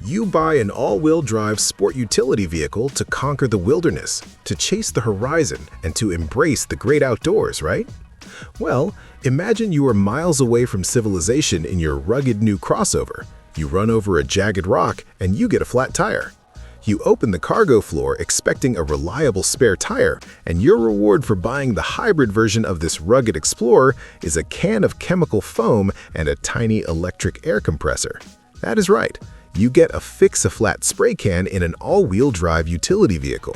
You buy an all-wheel drive sport utility vehicle to conquer the wilderness, to chase the horizon, and to embrace the great outdoors, right? Well, imagine you are miles away from civilization in your rugged new crossover. You run over a jagged rock and you get a flat tire. You open the cargo floor expecting a reliable spare tire, and your reward for buying the hybrid version of this rugged explorer is a can of chemical foam and a tiny electric air compressor. That is right. You get a fix-a-flat spray can in an all-wheel drive utility vehicle.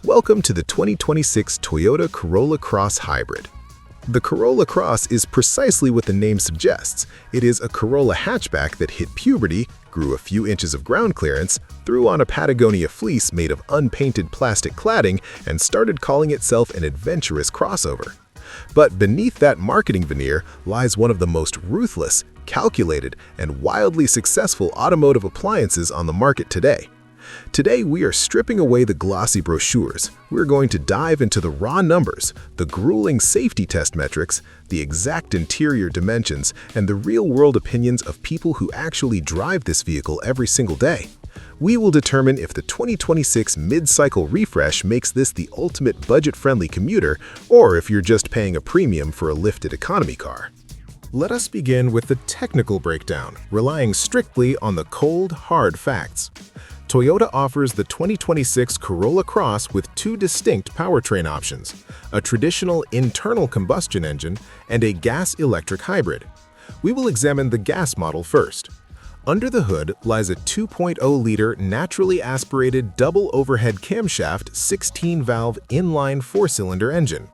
Welcome to the 2026 Toyota Corolla Cross Hybrid. The Corolla Cross is precisely what the name suggests. It is a Corolla hatchback that hit puberty, grew a few inches of ground clearance, threw on a Patagonia fleece made of unpainted plastic cladding, and started calling itself an adventurous crossover. But beneath that marketing veneer lies one of the most ruthless, calculated, and wildly successful automotive appliances on the market today. Today, we are stripping away the glossy brochures. We're going to dive into the raw numbers, the grueling safety test metrics, the exact interior dimensions, and the real-world opinions of people who actually drive this vehicle every single day. We will determine if the 2026 mid-cycle refresh makes this the ultimate budget-friendly commuter, or if you're just paying a premium for a lifted economy car. Let us begin with the technical breakdown, relying strictly on the cold, hard facts. Toyota offers the 2026 Corolla Cross with two distinct powertrain options, a traditional internal combustion engine and a gas-electric hybrid. We will examine the gas model first. Under the hood lies a 2.0-liter naturally aspirated double overhead camshaft 16-valve inline four-cylinder engine.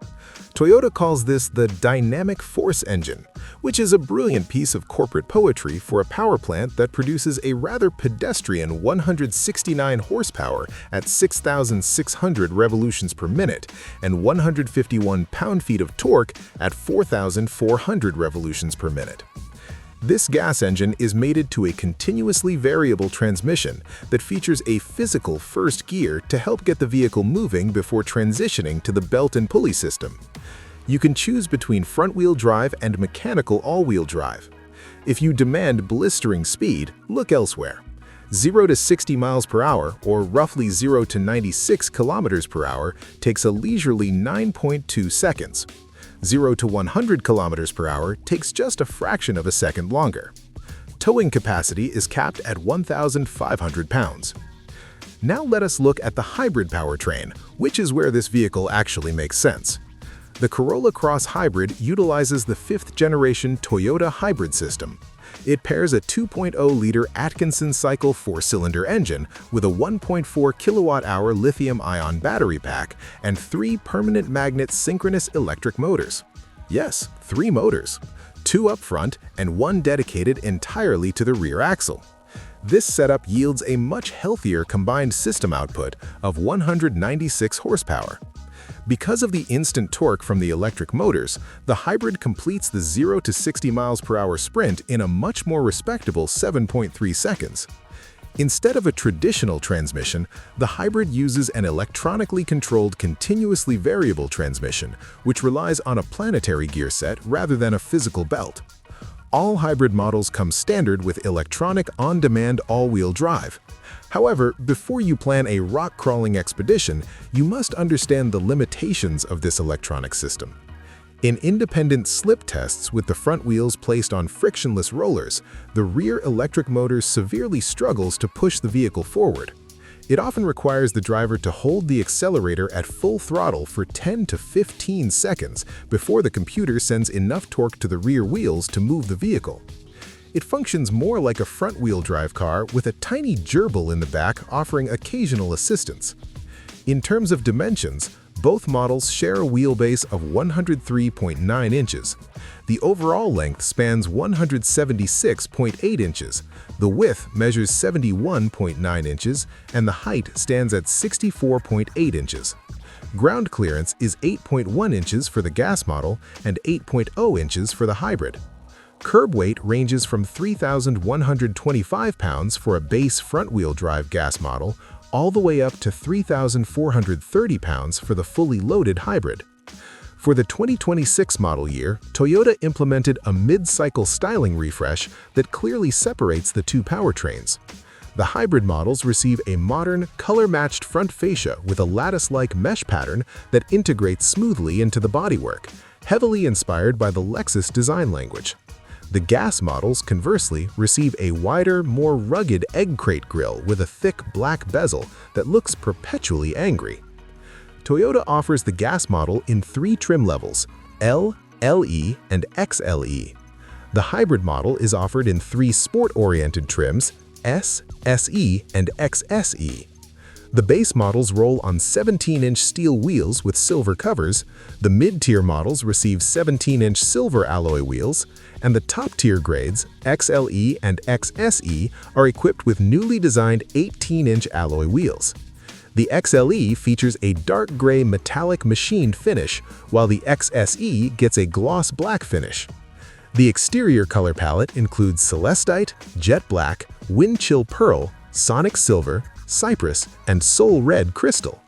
Toyota calls this the dynamic force engine, which is a brilliant piece of corporate poetry for a power plant that produces a rather pedestrian 169 horsepower at 6,600 revolutions per minute and 151 pound-feet of torque at 4,400 revolutions per minute. This gas engine is mated to a continuously variable transmission that features a physical first gear to help get the vehicle moving before transitioning to the belt and pulley system. You can choose between front-wheel drive and mechanical all-wheel drive. If you demand blistering speed, look elsewhere. 0 to 60 miles per hour, or roughly 0 to 96 kilometers per hour, takes a leisurely 9.2 seconds. 0 to 100 kilometers per hour takes just a fraction of a second longer. Towing capacity is capped at 1,500 pounds. Now let us look at the hybrid powertrain, which is where this vehicle actually makes sense. The Corolla Cross Hybrid utilizes the fifth-generation Toyota hybrid system. It pairs a 2.0-liter Atkinson cycle four-cylinder engine with a 1.4 kilowatt-hour lithium-ion battery pack and 3 permanent magnet synchronous electric motors. Yes, 3 motors, 2 up front and 1 dedicated entirely to the rear axle. This setup yields a much healthier combined system output of 196 horsepower. Because of the instant torque from the electric motors, the hybrid completes the 0 to 60 miles per hour sprint in a much more respectable 7.3 seconds. Instead of a traditional transmission, the hybrid uses an electronically controlled continuously variable transmission, which relies on a planetary gear set rather than a physical belt. All hybrid models come standard with electronic on-demand all-wheel drive. However, before you plan a rock-crawling expedition, you must understand the limitations of this electronic system. In independent slip tests with the front wheels placed on frictionless rollers, the rear electric motor severely struggles to push the vehicle forward. It often requires the driver to hold the accelerator at full throttle for 10 to 15 seconds before the computer sends enough torque to the rear wheels to move the vehicle. It functions more like a front-wheel drive car with a tiny gerbil in the back offering occasional assistance. In terms of dimensions, both models share a wheelbase of 103.9 inches. The overall length spans 176.8 inches, the width measures 71.9 inches, and the height stands at 64.8 inches. Ground clearance is 8.1 inches for the gas model and 8.0 inches for the hybrid. Curb weight ranges from 3,125 pounds for a base front-wheel drive gas model all the way up to 3,430 pounds for the fully loaded hybrid. For the 2026 model year, Toyota implemented a mid-cycle styling refresh that clearly separates the two powertrains. The hybrid models receive a modern, color-matched front fascia with a lattice-like mesh pattern that integrates smoothly into the bodywork, heavily inspired by the Lexus design language. The gas models, conversely, receive a wider, more rugged egg crate grille with a thick black bezel that looks perpetually angry. Toyota offers the gas model in 3 trim levels: L, LE, and XLE. The hybrid model is offered in 3 sport-oriented trims: S, SE, and XSE. The base models roll on 17-inch steel wheels with silver covers, the mid-tier models receive 17-inch silver alloy wheels, and the top-tier grades, XLE and XSE, are equipped with newly designed 18-inch alloy wheels. The XLE features a dark gray metallic machined finish, while the XSE gets a gloss black finish. The exterior color palette includes celestite, jet black, wind chill pearl, sonic silver, cypress, and soul red crystal.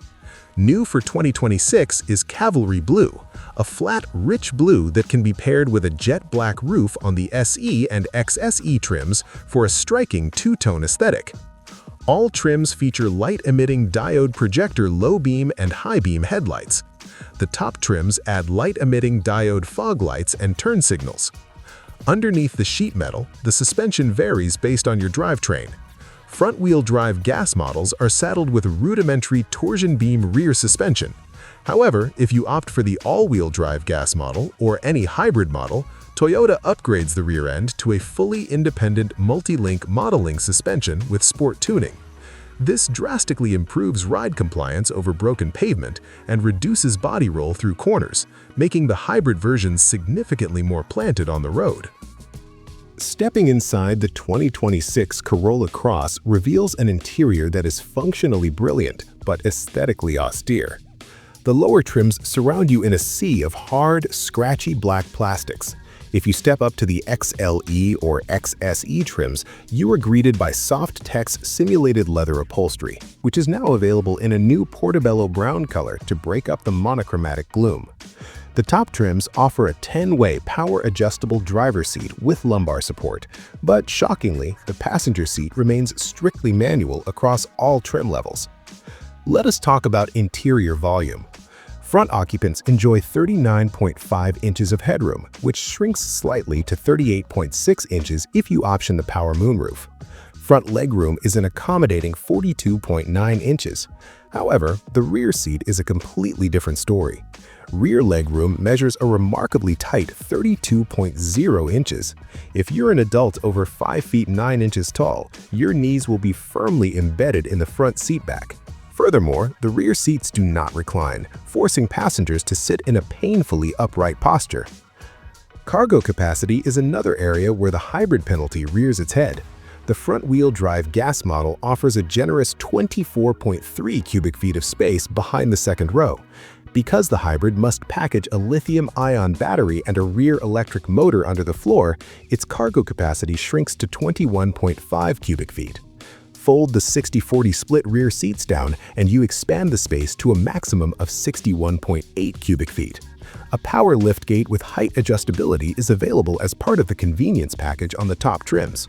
New for 2026 is Cavalry Blue, a flat, rich blue that can be paired with a jet black roof on the SE and XSE trims for a striking two-tone aesthetic. All trims feature light-emitting diode projector low-beam and high-beam headlights. The top trims add light-emitting diode fog lights and turn signals. Underneath the sheet metal, the suspension varies based on your drivetrain. Front-wheel drive gas models are saddled with rudimentary torsion beam rear suspension. However, if you opt for the all-wheel drive gas model or any hybrid model, Toyota upgrades the rear end to a fully independent multi-link modeling suspension with sport tuning. This drastically improves ride compliance over broken pavement and reduces body roll through corners, making the hybrid versions significantly more planted on the road. Stepping inside the 2026 Corolla Cross reveals an interior that is functionally brilliant but aesthetically austere. The lower trims surround you in a sea of hard, scratchy black plastics. If you step up to the XLE or XSE trims, you are greeted by Soft-Tex simulated leather upholstery, which is now available in a new portobello brown color to break up the monochromatic gloom. The top trims offer a 10-way power-adjustable driver's seat with lumbar support, but shockingly, the passenger seat remains strictly manual across all trim levels. Let us talk about interior volume. Front occupants enjoy 39.5 inches of headroom, which shrinks slightly to 38.6 inches if you option the power moonroof. Front legroom is an accommodating 42.9 inches. However, the rear seat is a completely different story. Rear legroom measures a remarkably tight 32.0 inches. If you're an adult over 5 feet 9 inches tall, your knees will be firmly embedded in the front seat back. Furthermore, the rear seats do not recline, forcing passengers to sit in a painfully upright posture. Cargo capacity is another area where the hybrid penalty rears its head. The front-wheel drive gas model offers a generous 24.3 cubic feet of space behind the second row. Because the hybrid must package a lithium-ion battery and a rear electric motor under the floor, its cargo capacity shrinks to 21.5 cubic feet. Fold the 60-40 split rear seats down and you expand the space to a maximum of 61.8 cubic feet. A power liftgate with height adjustability is available as part of the convenience package on the top trims.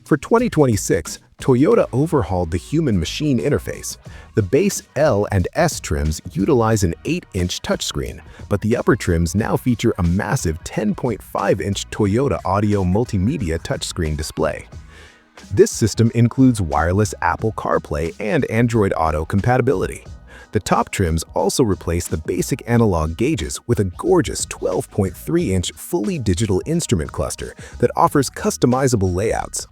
For 2026, Toyota overhauled the human-machine interface. The base L and S trims utilize an 8-inch touchscreen, but the upper trims now feature a massive 10.5-inch Toyota Audio Multimedia touchscreen display. This system includes wireless Apple CarPlay and Android Auto compatibility. The top trims also replace the basic analog gauges with a gorgeous 12.3-inch fully digital instrument cluster that offers customizable layouts.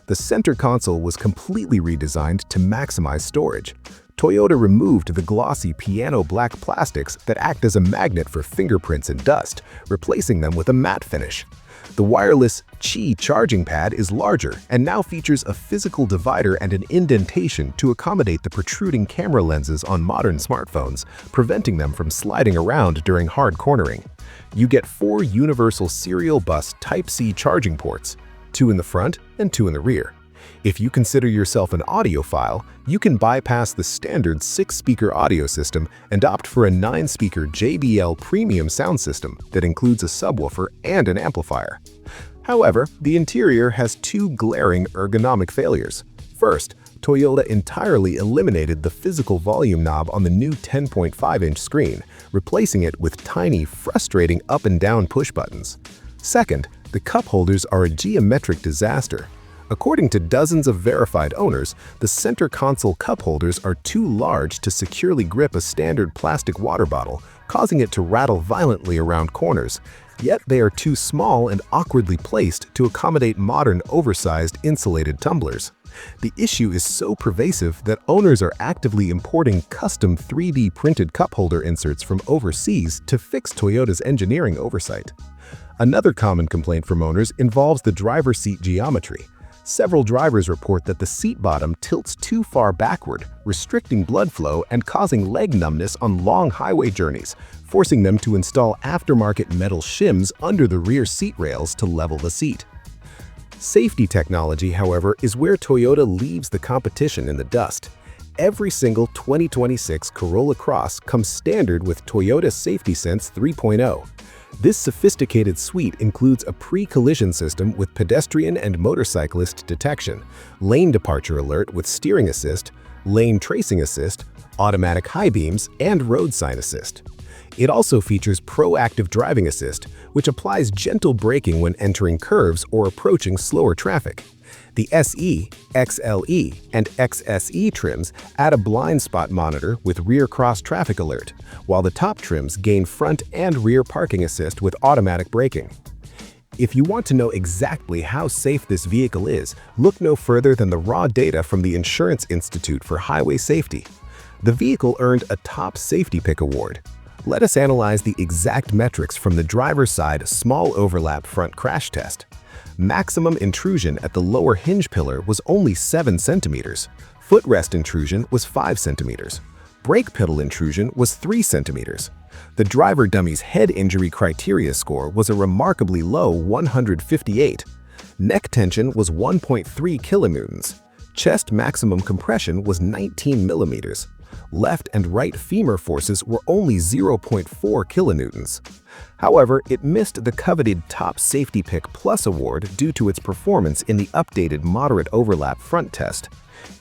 The center console was completely redesigned to maximize storage. Toyota removed the glossy piano black plastics that act as a magnet for fingerprints and dust, replacing them with a matte finish. The wireless Qi charging pad is larger and now features a physical divider and an indentation to accommodate the protruding camera lenses on modern smartphones, preventing them from sliding around during hard cornering. You get 4 universal serial bus Type-C charging ports, 2 in the front and 2 in the rear. If you consider yourself an audiophile, you can bypass the standard 6-speaker audio system and opt for a 9-speaker JBL premium sound system that includes a subwoofer and an amplifier. However, the interior has 2 glaring ergonomic failures. First, Toyota entirely eliminated the physical volume knob on the new 10.5-inch screen, replacing it with tiny, frustrating up and down push buttons. Second, the cup holders are a geometric disaster. According to dozens of verified owners, the center console cup holders are too large to securely grip a standard plastic water bottle, causing it to rattle violently around corners. Yet they are too small and awkwardly placed to accommodate modern oversized insulated tumblers. The issue is so pervasive that owners are actively importing custom 3D printed cup holder inserts from overseas to fix Toyota's engineering oversight. Another common complaint from owners involves the driver's seat geometry. Several drivers report that the seat bottom tilts too far backward, restricting blood flow and causing leg numbness on long highway journeys, forcing them to install aftermarket metal shims under the rear seat rails to level the seat. Safety technology, however, is where Toyota leaves the competition in the dust. Every single 2026 Corolla Cross comes standard with Toyota Safety Sense 3.0. This sophisticated suite includes a pre-collision system with pedestrian and motorcyclist detection, lane departure alert with steering assist, lane tracing assist, automatic high beams, and road sign assist. It also features proactive driving assist, which applies gentle braking when entering curves or approaching slower traffic. The SE, XLE, and XSE trims add a blind spot monitor with rear cross traffic alert, while the top trims gain front and rear parking assist with automatic braking. If you want to know exactly how safe this vehicle is, look no further than the raw data from the Insurance Institute for Highway Safety. The vehicle earned a Top Safety Pick award. Let us analyze the exact metrics from the driver's side small overlap front crash test. Maximum intrusion at the lower hinge pillar was only 7 centimeters. Footrest intrusion was 5 centimeters. Brake pedal intrusion was 3 centimeters. The driver dummy's head injury criteria score was a remarkably low 158. Neck tension was 1.3 kilonewtons. Chest maximum compression was 19 millimeters. Left and right femur forces were only 0.4 kilonewtons. However, it missed the coveted Top Safety Pick Plus award due to its performance in the updated moderate overlap front test.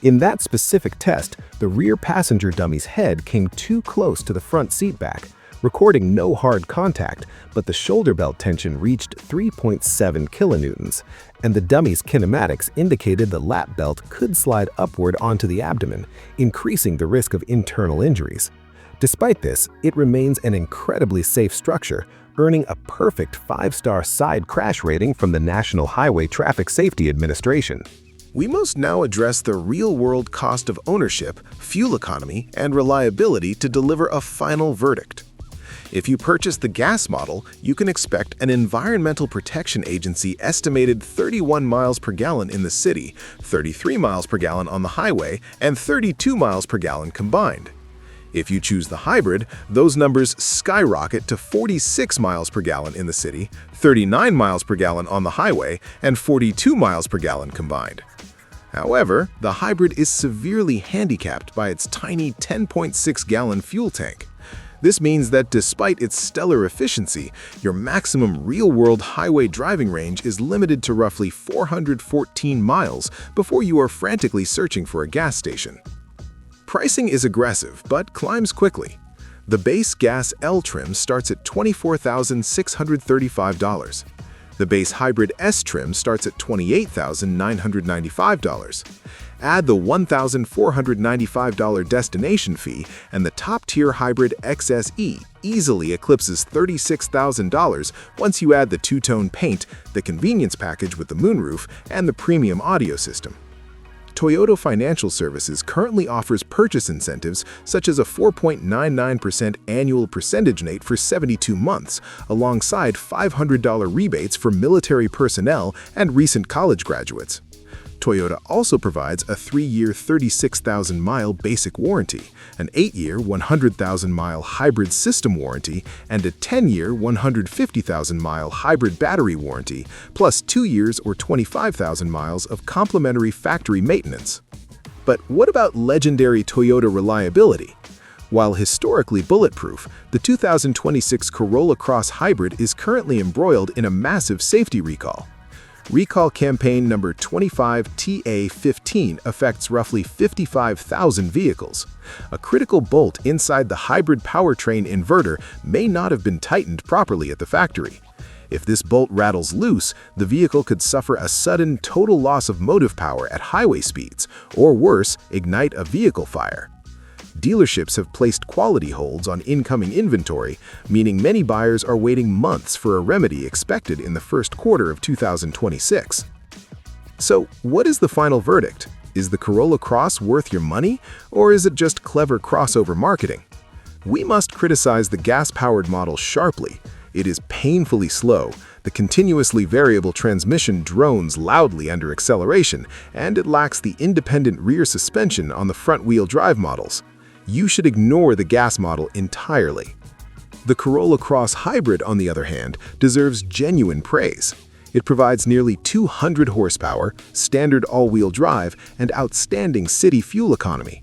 In that specific test, the rear passenger dummy's head came too close to the front seat back, recording no hard contact, but the shoulder belt tension reached 3.7 kilonewtons, and the dummy's kinematics indicated the lap belt could slide upward onto the abdomen, increasing the risk of internal injuries. Despite this, it remains an incredibly safe structure, earning a perfect 5-star side crash rating from the National Highway Traffic Safety Administration. We must now address the real-world cost of ownership, fuel economy, and reliability to deliver a final verdict. If you purchase the gas model, you can expect an Environmental Protection Agency estimated 31 miles per gallon in the city, 33 miles per gallon on the highway, and 32 miles per gallon combined. If you choose the hybrid, those numbers skyrocket to 46 miles per gallon in the city, 39 miles per gallon on the highway, and 42 miles per gallon combined. However, the hybrid is severely handicapped by its tiny 10.6-gallon fuel tank. This means that despite its stellar efficiency, your maximum real-world highway driving range is limited to roughly 414 miles before you are frantically searching for a gas station. Pricing is aggressive, but climbs quickly. The base gas L trim starts at $24,635. The base hybrid S trim starts at $28,995. Add the $1,495 destination fee, and the top-tier hybrid XSE easily eclipses $36,000 once you add the two-tone paint, the convenience package with the moonroof, and the premium audio system. Toyota Financial Services currently offers purchase incentives such as a 4.99% annual percentage rate for 72 months, alongside $500 rebates for military personnel and recent college graduates. Toyota also provides a 3-year 36,000-mile basic warranty, an 8-year 100,000-mile hybrid system warranty, and a 10-year 150,000-mile hybrid battery warranty, plus 2 years or 25,000 miles of complimentary factory maintenance. But what about legendary Toyota reliability? While historically bulletproof, the 2026 Corolla Cross Hybrid is currently embroiled in a massive safety recall. Recall campaign number 25TA15 affects roughly 55,000 vehicles. A critical bolt inside the hybrid powertrain inverter may not have been tightened properly at the factory. If this bolt rattles loose, the vehicle could suffer a sudden total loss of motive power at highway speeds, or worse, ignite a vehicle fire. Dealerships have placed quality holds on incoming inventory, meaning many buyers are waiting months for a remedy expected in the first quarter of 2026. So, what is the final verdict? Is the Corolla Cross worth your money, or is it just clever crossover marketing? We must criticize the gas-powered model sharply. It is painfully slow, the continuously variable transmission drones loudly under acceleration, and it lacks the independent rear suspension on the front-wheel drive models. You should ignore the gas model entirely. The Corolla Cross Hybrid, on the other hand, deserves genuine praise. It provides nearly 200 horsepower, standard all-wheel drive, and outstanding city fuel economy.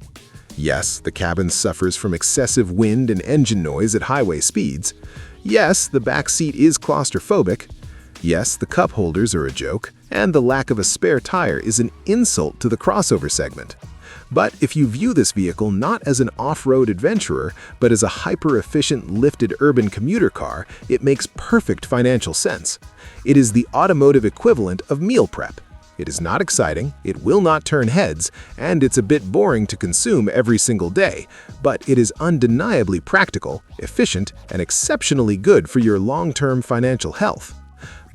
Yes, the cabin suffers from excessive wind and engine noise at highway speeds. Yes, the back seat is claustrophobic. Yes, the cup holders are a joke, and the lack of a spare tire is an insult to the crossover segment. But if you view this vehicle not as an off-road adventurer, but as a hyper-efficient lifted urban commuter car, it makes perfect financial sense. It is the automotive equivalent of meal prep. It is not exciting, it will not turn heads, and it's a bit boring to consume every single day, but it is undeniably practical, efficient, and exceptionally good for your long-term financial health.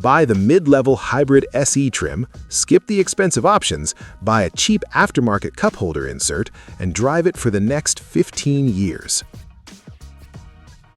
Buy the mid-level hybrid SE trim, skip the expensive options, buy a cheap aftermarket cup holder insert, and drive it for the next 15 years.